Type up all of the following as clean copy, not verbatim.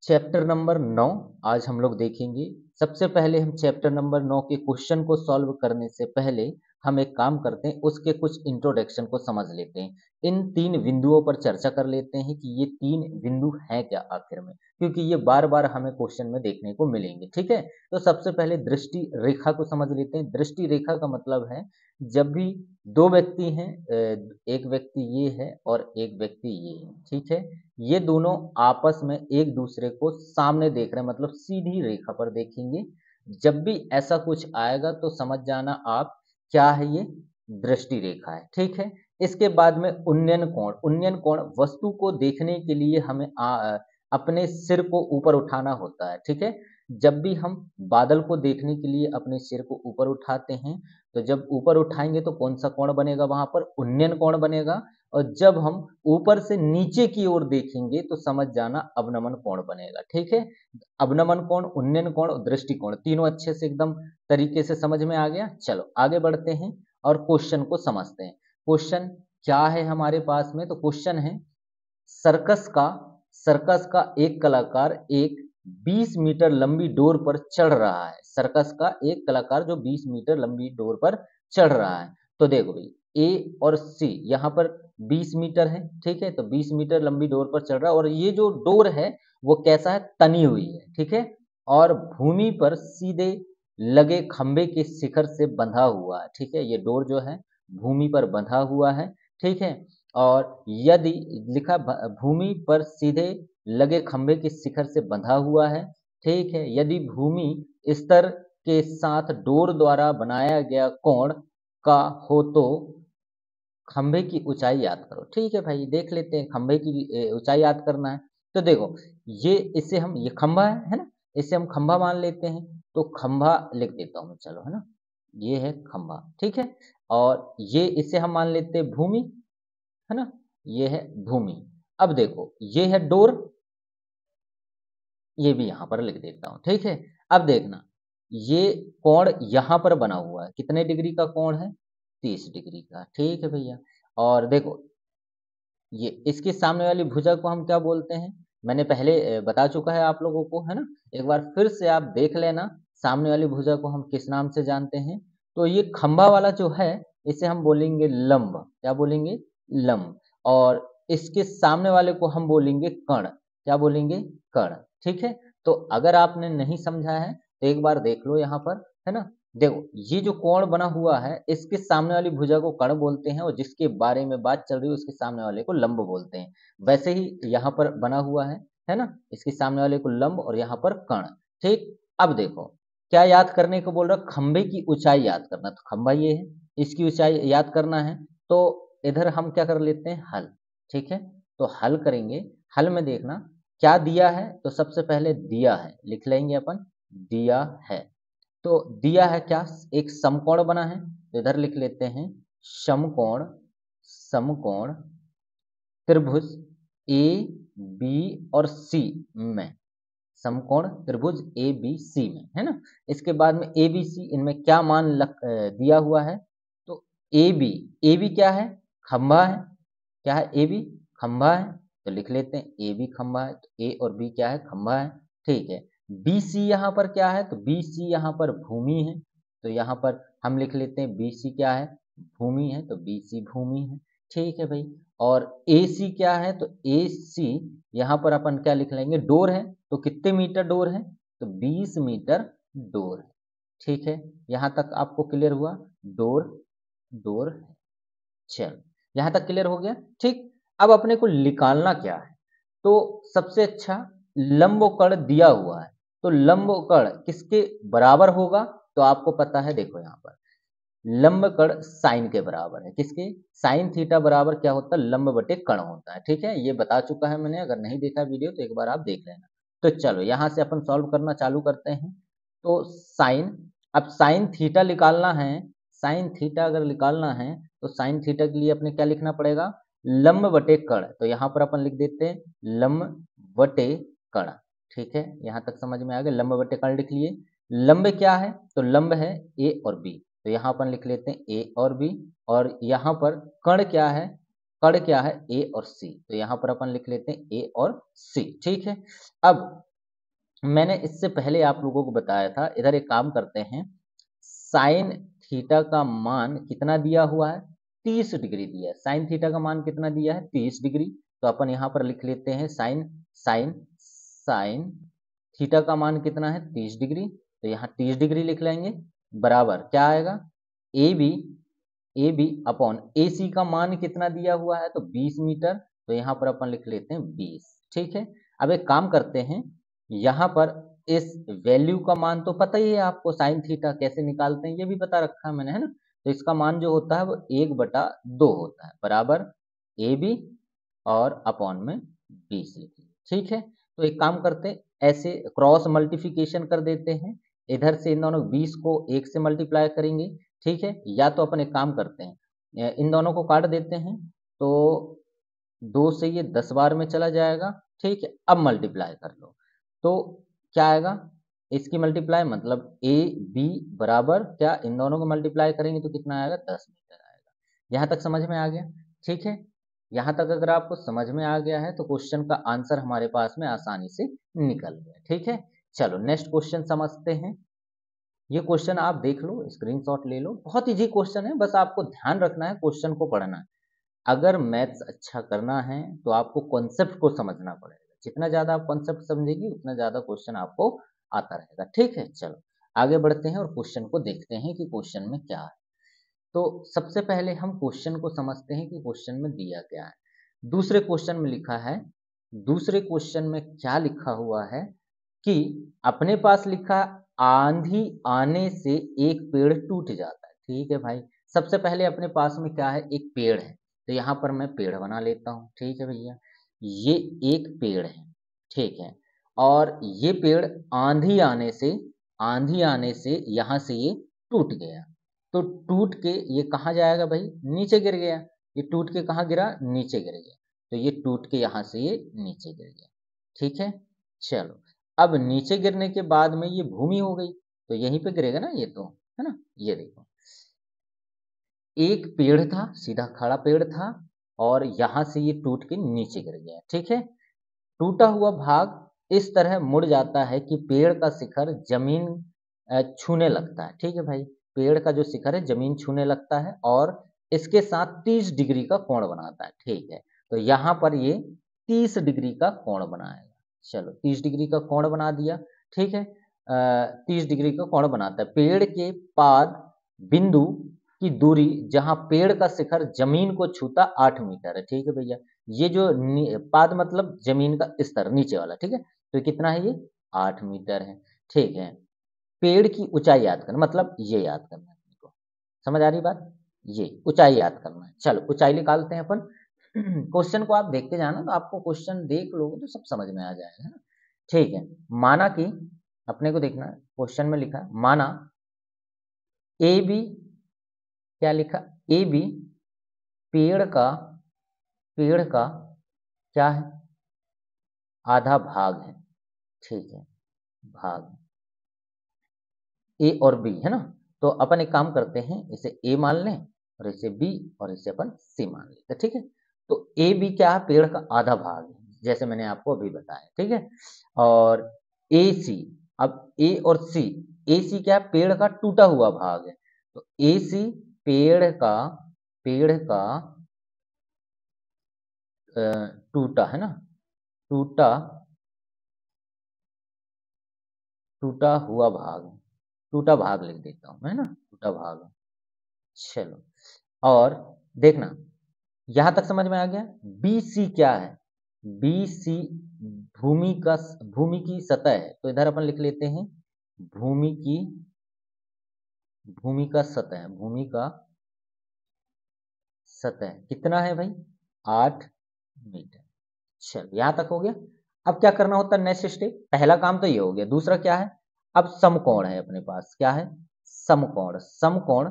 Chapter number 9 आज हम लोग देखेंगे। सबसे पहले हम चैप्टर नंबर 9 के क्वेश्चन को सॉल्व करने से पहले हम एक काम करते हैं, उसके कुछ इंट्रोडक्शन को समझ लेते हैं। इन 3 बिंदुओं पर चर्चा कर लेते हैं कि ये 3 बिंदु हैं क्या आखिर में, क्योंकि ये बार-बार हमें क्वेश्चन में देखने को मिलेंगे, ठीक है? तो सबसे पहले दृष्टि रेखा को समझ लेते हैं। दृष्टि रेखा का मतलब है जब भी 2 व्यक्ति हैं, एक व्यक्ति ये है और एक व्यक्ति ये है, ठीक है? ये दोनों आपस में एक दूसरे को सामने देख रहे हैं, मतलब सीधी रेखा पर देखेंगे। जब भी ऐसा कुछ आएगा तो समझ जाना आप क्या है, ये दृष्टि रेखा है, ठीक है? इसके बाद में उन्नयन कोण। उन्नयन कोण वस्तु को देखने के लिए हमें अपने सिर को ऊपर उठाना होता है, ठीक है? जब भी हम बादल को देखने के लिए अपने सिर को ऊपर उठाते हैं, तो जब ऊपर उठाएंगे तो कौन सा कोण बनेगा वहां पर? उन्नयन कोण बनेगा। और जब हम ऊपर से नीचे की ओर देखेंगे तो समझ जाना अवनमन कोण बनेगा, ठीक है? अवनमन कोण, उन्नयन कोण और दृष्टिकोण तीनों अच्छे से एकदम तरीके से समझ में आ गया। चलो आगे बढ़ते हैं और क्वेश्चन को समझते हैं। क्वेश्चन क्या है हमारे पास में? तो क्वेश्चन है, सर्कस का सर्कस का एक कलाकार एक 20 मीटर लंबी डोर पर चढ़ रहा है। सर्कस का एक कलाकार जो 20 मीटर लंबी डोर पर चढ़ रहा है। तो देखो भाई, ए और सी यहाँ पर 20 मीटर है, ठीक है? तो 20 मीटर लंबी डोर पर चढ़ रहा है और ये जो डोर है वो कैसा है? तनी हुई है, ठीक है? और भूमि पर सीधे लगे खंबे के शिखर से बंधा हुआ है, ठीक है? ये डोर जो है भूमि पर बंधा हुआ है, ठीक है? और यदि लिखा भूमि पर सीधे लगे खंबे के शिखर से बंधा हुआ है, ठीक है? यदि भूमि स्तर के साथ डोर द्वारा बनाया गया कोण का हो तो खंबे की ऊंचाई याद करो। ठीक है भाई, देख लेते हैं खंबे की ऊंचाई याद करना है। तो देखो, ये इसे हम, ये खंबा है ना? इसे हम खंबा मान लेते हैं, तो खंबा लिख देता हूँ मैं, चलो, है ना? ये है खंबा, ठीक है? और ये इसे हम मान लेते हैं भूमि, है ना? ये है भूमि। अब देखो, ये है डोर, ये भी यहाँ पर लिख देता हूँ, ठीक है? अब देखना, ये कोण यहाँ पर बना हुआ है, कितने डिग्री का कोण है? 30 डिग्री का, ठीक है भैया। और देखो, ये इसके सामने वाली भुजा को हम क्या बोलते हैं? मैंने पहले बता चुका है आप लोगों को, है ना? एक बार फिर से आप देख लेना, सामने वाली भुजा को हम किस नाम से जानते हैं। तो ये खंभा वाला जो है, इसे हम बोलेंगे लंब। क्या बोलेंगे? लंब। और इसके सामने वाले को हम बोलेंगे कर्ण। क्या बोलेंगे? कर्ण, ठीक है? तो अगर आपने नहीं समझा है तो एक बार देख लो यहाँ पर, है ना? देखो, ये जो कोण बना हुआ है, इसके सामने वाली भुजा को कर्ण बोलते हैं और जिसके बारे में बात चल रही है उसके सामने वाले को लंब बोलते हैं। वैसे ही यहाँ पर बना हुआ है ना? इसके सामने वाले को लंब और यहाँ पर कर्ण, ठीक? अब देखो, क्या याद करने को बोल रहा? खंबे की ऊंचाई याद करना। तो खंबा ये है, इसकी ऊंचाई याद करना है। तो इधर हम क्या कर लेते हैं? हल, ठीक है? तो हल करेंगे। हल में देखना क्या दिया है, तो सबसे पहले दिया है लिख लेंगे अपन, दिया है। तो दिया है क्या? एक समकोण बना है, तो इधर लिख लेते हैं समकोण। समकोण त्रिभुज ए बी और सी में, समकोण त्रिभुज ए बी सी में, है ना? इसके बाद में ए बी सी, इनमें क्या मान दिया हुआ है? तो ए बी क्या है? खंभा है। क्या है? ए बी खंभा है, तो लिख लेते हैं ए बी खंभा है। तो ए और बी क्या है? खंभा है, ठीक है? बी सी यहाँ पर क्या है? तो बी सी यहाँ पर भूमि है, तो यहाँ पर हम लिख लेते हैं बी सी क्या है? भूमि है, तो बी सी भूमि है, ठीक है भाई? और ए सी क्या है? तो ए सी यहाँ पर अपन क्या लिख लेंगे? डोर है, तो कितने मीटर डोर है? तो 20 मीटर डोर है, ठीक है? यहाँ तक आपको क्लियर हुआ? डोर, डोर है। चलो, यहाँ तक क्लियर हो गया, ठीक? अब अपने को निकालना क्या है? तो सबसे अच्छा, लंब कर्ण दिया हुआ है, तो लंब कर्ण किसके बराबर होगा? तो आपको पता है, देखो यहाँ पर लंब कर्ण साइन के बराबर है। किसके? साइन थीटा बराबर क्या होता है? लंब बटे कर्ण होता है, ठीक है? ये बता चुका है मैंने, अगर नहीं देखा वीडियो तो एक बार आप देख लेना। तो चलो यहाँ से अपन सॉल्व करना चालू करते हैं। तो साइन, अब साइन थीटा निकालना है। साइन थीटा अगर निकालना है तो साइन थीटा के लिए अपने क्या लिखना पड़ेगा? लंब बटे कर्ण। तो यहाँ पर अपन लिख देते हैं लंब बटे कर्ण, ठीक है? यहाँ तक समझ में आ गया? लंब बटे कर्ण लिख लिए। लंब क्या है? तो लंब है ए और बी, तो यहाँ अपन लिख लेते हैं ए और बी। और यहाँ पर कर्ण क्या है? कर्ण क्या है? ए और सी, तो यहाँ पर अपन लिख लेते हैं ए और सी, ठीक है? अब मैंने इससे पहले आप लोगों को बताया था, इधर एक काम करते हैं, साइन थीटा का मान कितना दिया हुआ है, 30 डिग्री दिया है। साइन थीटा का मान कितना दिया है, 30 डिग्री। तो अपन यहाँ पर लिख लेते हैं साइन साइन साइन थीटा का मान कितना है, 30 डिग्री। तो यहाँ 30 डिग्री लिख लेंगे, बराबर क्या आएगा, ए बी अपॉन ए सी का मान कितना दिया हुआ है, तो 20 मीटर। तो यहाँ पर अपन लिख लेते हैं 20। ठीक है, अब एक काम करते हैं, यहाँ पर इस वैल्यू का मान तो पता ही है आपको, साइन थीटा कैसे निकालते हैं ये भी पता रखा है मैंने, है ना। तो इसका मान जो होता है वो 1/2 होता है, बराबर ए बी और अपॉन में 20 लिखिए। ठीक है, तो एक काम करते हैं, ऐसे क्रॉस मल्टीप्लिकेशन कर देते हैं, इधर से इन दोनों 20 को 1 से मल्टीप्लाई करेंगे। ठीक है, या तो अपन एक काम करते हैं, इन दोनों को काट देते हैं, तो 2 से ये 10 बार में चला जाएगा। ठीक है, अब मल्टीप्लाई कर लो, तो क्या आएगा, इसकी मल्टीप्लाई मतलब ए बी बराबर क्या, इन दोनों को मल्टीप्लाई करेंगे तो कितना आएगा, 10 मीटर आएगा। यहाँ तक समझ में आ गया। ठीक है, यहाँ तक अगर आपको समझ में आ गया है तो क्वेश्चन का आंसर हमारे पास में आसानी से निकल गया। ठीक है, चलो नेक्स्ट क्वेश्चन समझते हैं। ये क्वेश्चन आप देख लो, स्क्रीनशॉट ले लो, बहुत इजी क्वेश्चन है, बस आपको ध्यान रखना है, क्वेश्चन को पढ़ना है। अगर मैथ्स अच्छा करना है तो आपको कॉन्सेप्ट को समझना पड़ेगा, जितना ज़्यादा आप कॉन्सेप्ट समझेंगे उतना ज़्यादा क्वेश्चन आपको आता रहेगा। ठीक है, चलो आगे बढ़ते हैं और क्वेश्चन को देखते हैं कि क्वेश्चन में क्या है। तो सबसे पहले हम क्वेश्चन को समझते हैं कि क्वेश्चन में दिया क्या है। दूसरे क्वेश्चन में लिखा है, दूसरे क्वेश्चन में क्या लिखा हुआ है कि अपने पास लिखा आंधी आने से एक पेड़ टूट जाता है। ठीक है भाई, सबसे पहले अपने पास में क्या है, एक पेड़ है, तो यहाँ पर मैं पेड़ बना लेता हूँ। ठीक है भैया, ये एक पेड़ है। ठीक है, और ये पेड़ आंधी आने से यहाँ से ये टूट गया। तो टूट के ये कहाँ जाएगा भाई, नीचे गिर गया। ये टूट के कहाँ गिरा, नीचे गिर गया। तो ये टूट के यहाँ से ये नीचे गिर गया। ठीक है, चलो अब नीचे गिरने के बाद में ये भूमि हो गई, तो यहीं पे गिरेगा ना ये, तो है ना। ये देखो, एक पेड़ था, सीधा खड़ा पेड़ था, और यहाँ से ये टूट के नीचे गिर गया। ठीक है, टूटा हुआ भाग इस तरह मुड़ जाता है कि पेड़ का शिखर जमीन छूने लगता है। ठीक है भाई, पेड़ का जो शिखर है जमीन छूने लगता है और इसके साथ 30 डिग्री का कोण बनाता है। ठीक है, तो यहाँ पर ये 30 डिग्री का कोण बनाएगा। चलो 30 डिग्री का कोण बना दिया। ठीक है, 30 डिग्री का कोण बनाता है। पेड़ के पाद बिंदु की दूरी जहाँ पेड़ का शिखर जमीन को छूता 8 मीटर है। ठीक है भैया, ये जो पाद मतलब जमीन का स्तर नीचे वाला। ठीक है, तो कितना है ये, 8 मीटर है। ठीक है, पेड़ की ऊंचाई याद करना, मतलब ये याद करना है आपको, समझ आ रही बात, ये ऊंचाई याद करना है। चलो ऊंचाई निकालते हैं अपन। क्वेश्चन को आप देखते जाना, तो आपको क्वेश्चन देख लोगे तो सब समझ में आ जाएगा, है ना। ठीक है, माना कि अपने को देखना है, क्वेश्चन में लिखा है माना ए बी, क्या लिखा, ए बी पेड़ का क्या है, आधा भाग है। ठीक है, भाग ए और बी है ना। तो अपन एक काम करते हैं, इसे ए मान लें और इसे बी और इसे अपन सी मान लेते हैं। ठीक है, तो ए बी क्या है, पेड़ का आधा भाग है, जैसे मैंने आपको अभी बताया। ठीक है, और ए सी, अब ए और सी, ए सी क्या है, पेड़ का टूटा हुआ भाग है। तो ए सी पेड़ का टूटा है ना, टूटा टूटा हुआ भाग, टूटा भाग लिख देता हूं मैं, है ना, टूटा भाग। चलो, और देखना यहां तक समझ में आ गया। बी सी क्या है, बी सी भूमि की सतह है, तो इधर अपन लिख लेते हैं भूमि की भूमि का सतह कितना है भाई, 8 मीटर। चलो यहां तक हो गया। अब क्या करना होता है, नेक्स्ट स्टेप, पहला काम तो ये हो गया, दूसरा क्या है, अब समकोण है अपने पास, क्या है, समकोण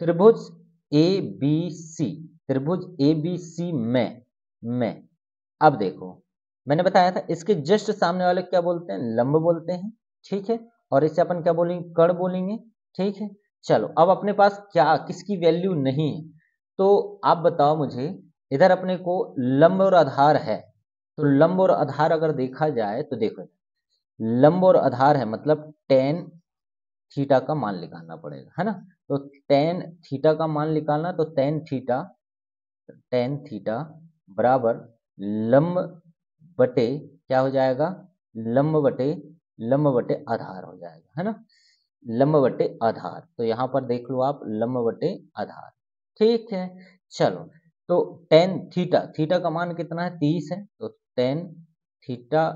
त्रिभुज ए बी सी, त्रिभुज ए बी सी में अब देखो, मैंने बताया था इसके जस्ट सामने वाले क्या बोलते हैं, लंब बोलते हैं। ठीक है, और इसे अपन क्या बोलेंगे, कड़ बोलेंगे। ठीक है, चलो अब अपने पास क्या, किसकी वैल्यू नहीं है, तो आप बताओ मुझे, इधर अपने को लंब और आधार है, तो लंब और आधार अगर देखा जाए तो देखो, लंब और आधार है, मतलब टेन थीटा का मान निकालना पड़ेगा, है ना। तो टेन थीटा का मान निकालना, तो टेन थीटा बराबर लंब बटे क्या हो जाएगा, लंब बटे आधार हो जाएगा, है ना, लंब बटे आधार। तो यहाँ पर देख लो आप, लंब बटे आधार, ठीक है। चलो, तो टेन थीटा, थीटा का मान कितना है, 30 है, तो टेन थीटा,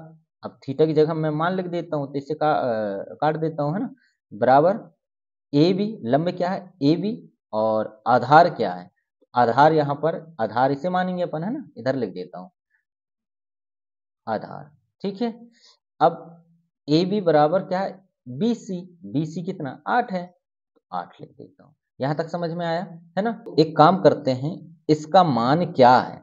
अब थीटा की जगह मैं मान लिख देता हूँ, तो इससे काट देता हूँ, है ना, बराबर ए बी, लंब क्या है ए बी, और आधार क्या है, आधार यहाँ पर आधार इसे मानेंगे अपन, है ना, इधर लिख देता हूँ आधार, ठीक है। अब ए बी बराबर क्या है, बी सी, बी सी कितना 8 है, 8 लिख देता हूँ। यहां तक समझ में आया, है ना। एक काम करते हैं, इसका मान क्या है,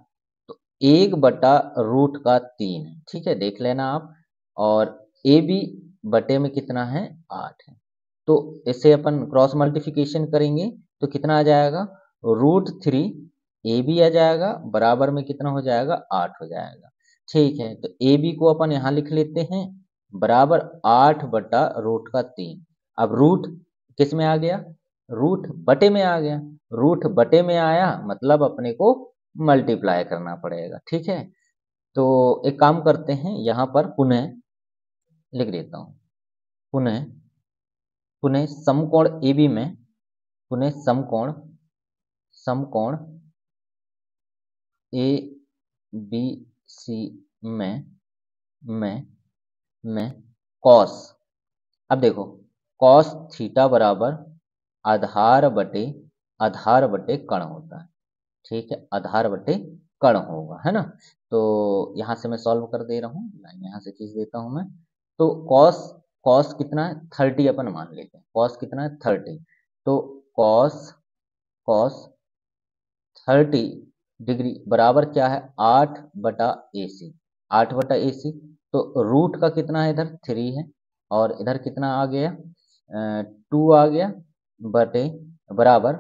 तो 1/√3 है, ठीक है, देख लेना आप। और ए बी बटे में कितना है, 8 है, तो इसे अपन क्रॉस मल्टीप्लिकेशन करेंगे तो कितना आ जाएगा, √3 ए बी आ जाएगा, बराबर में कितना हो जाएगा, 8 हो जाएगा, ठीक है। तो ए बी को अपन यहाँ लिख लेते हैं बराबर 8/√3। अब रूट किस में आ गया, रूट बटे में आ गया, रूट बटे में आया मतलब अपने को मल्टीप्लाई करना पड़ेगा, ठीक है। तो एक काम करते हैं, यहाँ पर पुनः लिख देता हूँ, पुनः पुनः समकोण ए बी में, पुनः समकोण ए बी सी में में कॉस, अब देखो कॉस थीटा बराबर आधार बटे कण होता है, ठीक है, आधार बटे कण होगा, है ना। तो यहाँ से मैं सॉल्व कर दे रहा हूँ, लाइन यहाँ से खींच देता हूँ मैं। तो कॉस कॉस कितना है, 30 अपन मान लेते हैं, कॉस कितना है 30, तो कॉस कॉस 30 डिग्री बराबर क्या है, 8/AC, 8/AC। तो रूट का कितना है, इधर 3 है, और इधर कितना आ गया, 2 आ गया, बटे बराबर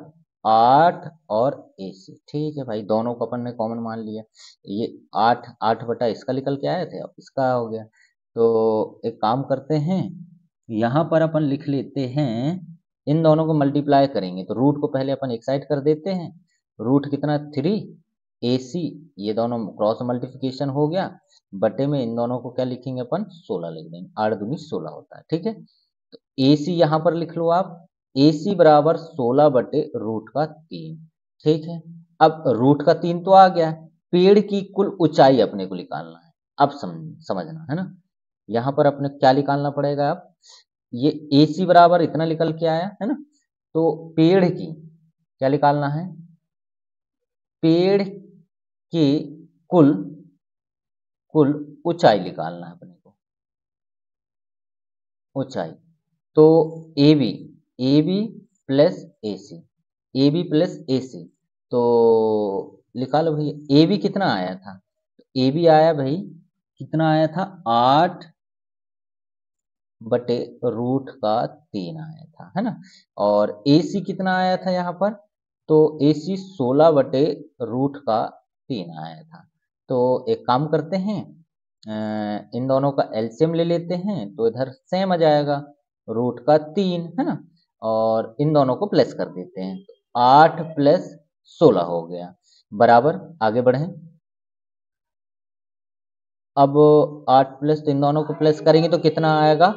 8 और AC, ठीक है भाई, दोनों को अपन ने कॉमन मान लिया, ये 8 बटा इसका निकल के आए थे, अब इसका हो गया। तो एक काम करते हैं, यहाँ पर अपन लिख लेते हैं, इन दोनों को मल्टीप्लाई करेंगे तो रूट को पहले अपन एक साइड कर देते हैं, रूट कितना 3 AC, ये दोनों क्रॉस मल्टीप्लिकेशन हो गया, बटे में इन दोनों को क्या लिखेंगे अपन, 16 लिख देंगे, 8 दूनी 16 होता है, ठीक है। तो AC यहाँ पर लिख लो आप, AC बराबर 16/√3, ठीक है। अब रूट का 3 तो आ गया, पेड़ की कुल ऊंचाई अपने को निकालना है, अब समझना है ना, यहाँ पर अपने क्या निकालना पड़ेगा, अब ये AC बराबर इतना निकल के आया है ना, तो पेड़ की क्या निकालना है, पेड़ की कुल कुल ऊंचाई निकालना है अपने को, ऊंचाई। तो A B plus A C, A B plus A C, तो निकालो भैया, ए बी कितना आया था, ए बी आया भाई कितना आया था, 8/√3 आया था, है ना। और ए सी कितना आया था यहाँ पर, तो ए सी 16/√3 आया था। तो एक काम करते हैं, इन दोनों का एलसीएम ले लेते हैं, तो इधर सेम आ जाएगा, √3, है ना, और इन दोनों को प्लस कर देते हैं, तो 8 + 16 हो गया, बराबर आगे बढ़े। अब 8 प्लस इन दोनों को प्लस करेंगे तो कितना आएगा,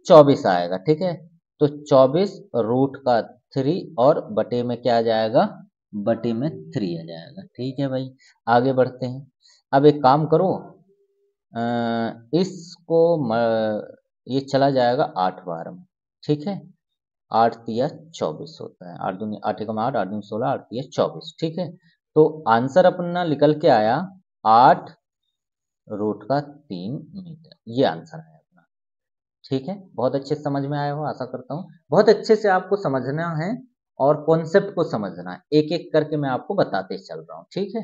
24 आएगा, ठीक है। तो 24√3 और बटे में क्या आ जाएगा, बटे में 3 आ जाएगा, ठीक है भाई। आगे बढ़ते हैं, अब एक काम करो, इसको ये चला जाएगा 8 बार में, ठीक है, 8 तिया 24 होता है, 8 दूनी 8 एकम 8, 8 दूनी 16, 8 तिया 24, ठीक है। तो आंसर अपना निकल के आया 8√3 मीटर, ये आंसर है अपना, ठीक है। बहुत अच्छे से समझ में आया हो, आशा करता हूँ बहुत अच्छे से आपको समझना है, और कॉन्सेप्ट को समझना है, एक एक करके मैं आपको बताते चल रहा हूँ, ठीक है।